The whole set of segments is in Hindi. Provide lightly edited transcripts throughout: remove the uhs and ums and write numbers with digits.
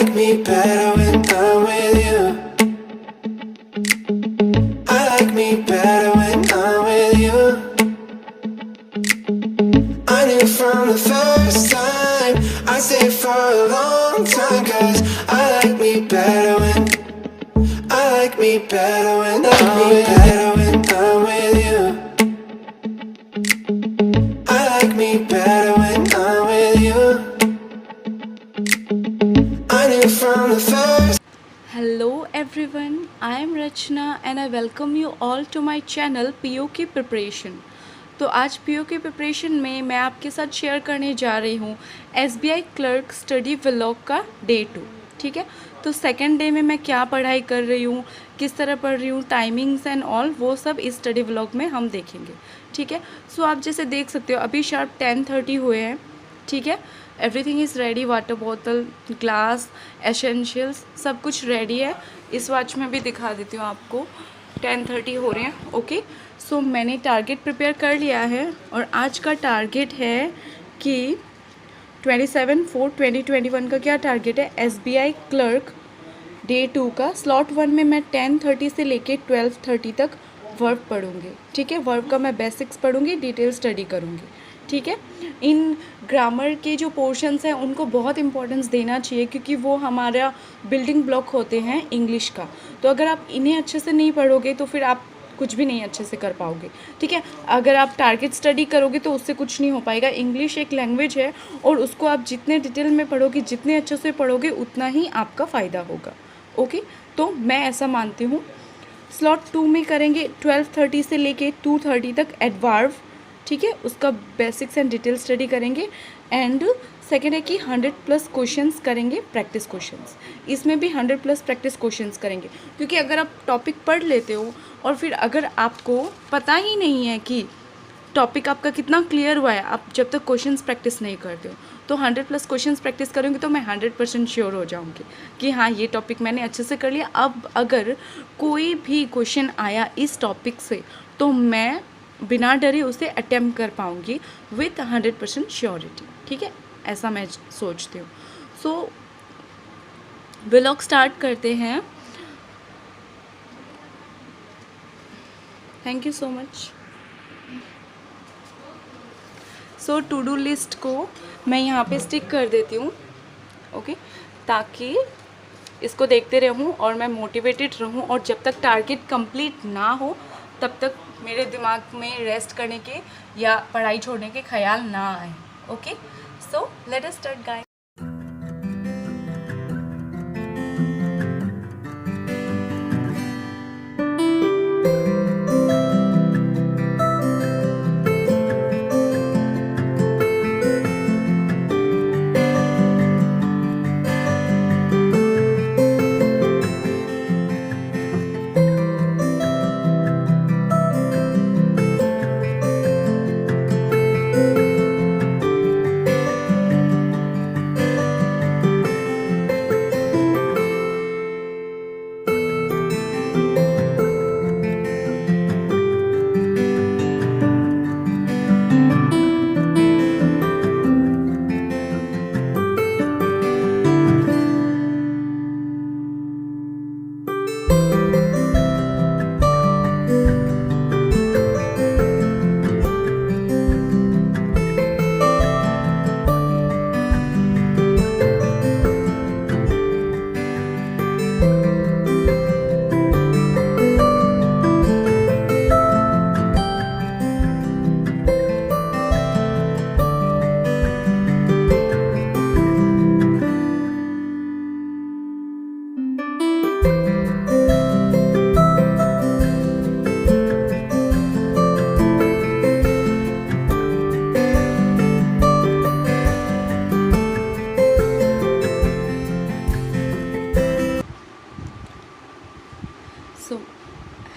like me better when I'm with you. I like me better when I'm with you. I knew from the first time I stayed for a long time, 'cause I like me better when I'm with you. I like me better when I'm with you. I knew from the first. Hello everyone, I am Rachna and I welcome you all to my channel POK Preparation। तो आज POK प्रिपरेशन में मैं आपके साथ शेयर करने जा रही हूँ SBI क्लर्क स्टडी व्लॉग का डे 2। ठीक है, तो सेकेंड डे में मैं क्या पढ़ाई कर रही हूँ, किस तरह पढ़ रही हूँ, टाइमिंग्स एंड ऑल वो सब इस स्टडी व्लॉग में हम देखेंगे। ठीक है, सो आप जैसे देख सकते हो अभी शार्प 10:30 हुए हैं। ठीक है, everything is ready, water bottle, glass, essentials सब कुछ रेडी है। इस वॉच में भी दिखा देती हूँ आपको, 10:30 हो रहे हैं। ओके, सो मैंने टारगेट प्रिपेयर कर लिया है और आज का टारगेट है कि 27/4/2021 का क्या टारगेट है, SBI क्लर्क डे 2 का। स्लॉट 1 में मैं 10:30 से लेके 12:30 तक वर्ब पढ़ूँगी। ठीक है, वर्ब का मैं बेसिक्स पढ़ूँगी, डिटेल स्टडी करूँगी। ठीक है, इन ग्रामर के जो पोर्शंस हैं उनको बहुत इंपॉर्टेंस देना चाहिए क्योंकि वो हमारा बिल्डिंग ब्लॉक होते हैं इंग्लिश का। तो अगर आप इन्हें अच्छे से नहीं पढ़ोगे तो फिर आप कुछ भी नहीं अच्छे से कर पाओगे। ठीक है, अगर आप टारगेट स्टडी करोगे तो उससे कुछ नहीं हो पाएगा। इंग्लिश एक लैंग्वेज है और उसको आप जितने डिटेल में पढ़ोगे, जितने अच्छे से पढ़ोगे, उतना ही आपका फ़ायदा होगा। ओके, तो मैं ऐसा मानती हूँ। स्लॉट 2 में करेंगे 12:30 से लेके 2:30 तक एडवर्ब। ठीक है, उसका बेसिक्स एंड डिटेल स्टडी करेंगे। एंड सेकेंड है कि 100+ क्वेश्चंस करेंगे, प्रैक्टिस क्वेश्चंस। इसमें भी 100+ प्रैक्टिस क्वेश्चंस करेंगे क्योंकि अगर आप टॉपिक पढ़ लेते हो और फिर अगर आपको पता ही नहीं है कि टॉपिक आपका कितना क्लियर हुआ है, आप जब तक क्वेश्चंस प्रैक्टिस नहीं करते हो, तो 100+ क्वेश्चंस प्रैक्टिस करूँगी तो मैं 100% श्योर हो जाऊँगी कि हाँ ये टॉपिक मैंने अच्छे से कर लिया। अब अगर कोई भी क्वेश्चन आया इस टॉपिक से तो मैं बिना डरे उसे अटेम्प्ट कर पाऊँगी विथ 100% श्योरिटी। ठीक है, ऐसा मैं सोचती हूँ। सो व्लॉग स्टार्ट करते हैं। Thank you so much. So to do list को मैं यहाँ पे स्टिक कर देती हूँ। ओके, ताकि इसको देखते रहूँ और मैं मोटिवेटेड रहूँ और जब तक टारगेट कंप्लीट ना हो तब तक मेरे दिमाग में रेस्ट करने के या पढ़ाई छोड़ने के ख्याल ना आए। Okay, so let us start guys.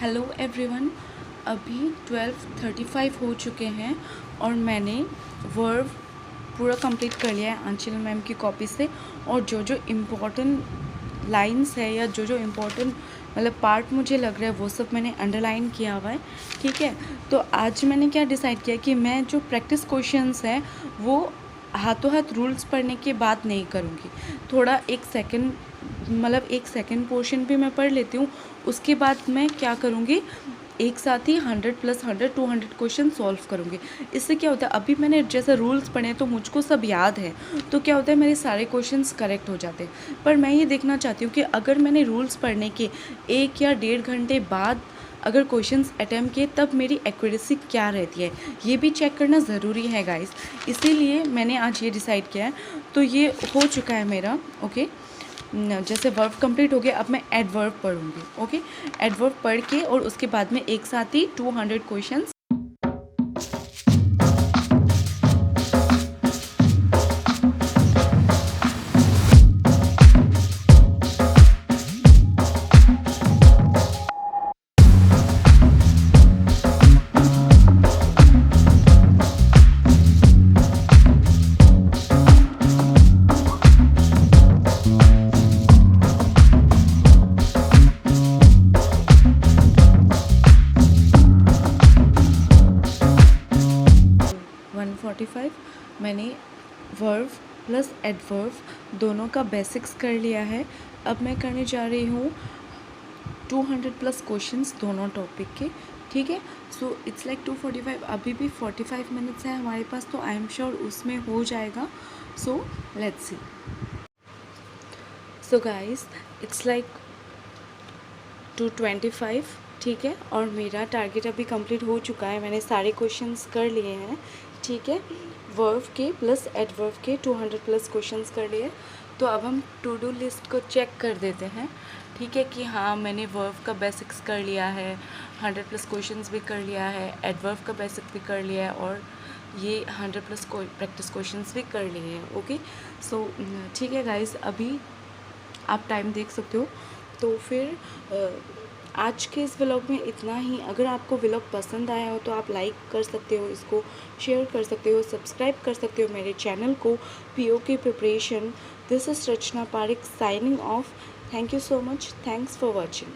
Hello everyone, अभी 12:35 हो चुके हैं और मैंने वर्ब पूरा कंप्लीट कर लिया है अंशिल मैम की कॉपी से। और जो जो इम्पोर्टेंट लाइंस है या जो जो इम्पोर्टेंट मतलब पार्ट मुझे लग रहा है वो सब मैंने अंडरलाइन किया हुआ है। ठीक है, तो आज मैंने क्या डिसाइड किया कि मैं जो प्रैक्टिस क्वेश्चंस हैं वो हाथों हाथ रूल्स पढ़ने के बाद नहीं करूँगी, थोड़ा एक सेकंड पोर्शन भी मैं पढ़ लेती हूँ, उसके बाद मैं क्या करूँगी, एक साथ ही 100 + 100 200 क्वेश्चन सॉल्व करूँगी। इससे क्या होता है, अभी मैंने जैसे रूल्स पढ़े हैं तो मुझको सब याद है, तो क्या होता है मेरे सारे क्वेश्चंस करेक्ट हो जाते हैं। पर मैं ये देखना चाहती हूँ कि अगर मैंने रूल्स पढ़ने के 1 या 1.5 घंटे बाद अगर क्वेश्चंस अटैम्प्ट किए तब मेरी एक्यूरेसी क्या रहती है, ये भी चेक करना ज़रूरी है गाइस। इसीलिए मैंने आज ये डिसाइड किया है। तो ये हो चुका है मेरा, ओके। जैसे वर्ब कंप्लीट हो गया, अब मैं एडवर्ब पढ़ूंगी, ओके। एडवर्ब पढ़ के और उसके बाद में एक साथ ही 200 क्वेश्चंस मैंने वर्ब प्लस एडवर्ब दोनों का बेसिक्स कर लिया है। अब मैं करने जा रही हूँ 200+ क्वेश्चंस दोनों टॉपिक के, ठीक है। सो इट्स लाइक 2:45, अभी भी 45 मिनट्स है हमारे पास, तो आई एम श्योर उसमें हो जाएगा। So let's see. So guys, it's like 2:25, ठीक है। और मेरा टारगेट अभी कंप्लीट हो चुका है, मैंने सारे क्वेश्चंस कर लिए हैं, ठीक है। वर्ब के प्लस एडवर्ब के 200+ क्वेश्चंस कर लिए। तो अब हम टू डू लिस्ट को चेक कर देते हैं, ठीक है, कि हाँ मैंने वर्ब का बेसिक्स कर लिया है, 100+ क्वेश्चंस भी कर लिया है, एडवर्ब का बेसिक भी कर लिया है, और ये 100+ प्रैक्टिस क्वेश्चंस भी कर लिए हैं, ओके। सो ठीक है गाइस, अभी आप टाइम देख सकते हो। तो फिर आज के इस व्लॉग में इतना ही। अगर आपको व्लॉग पसंद आया हो तो आप लाइक कर सकते हो, इसको शेयर कर सकते हो, सब्सक्राइब कर सकते हो मेरे चैनल को, POK preparation. This is Rachna Pareek signing off. Thank you so much, thanks for watching.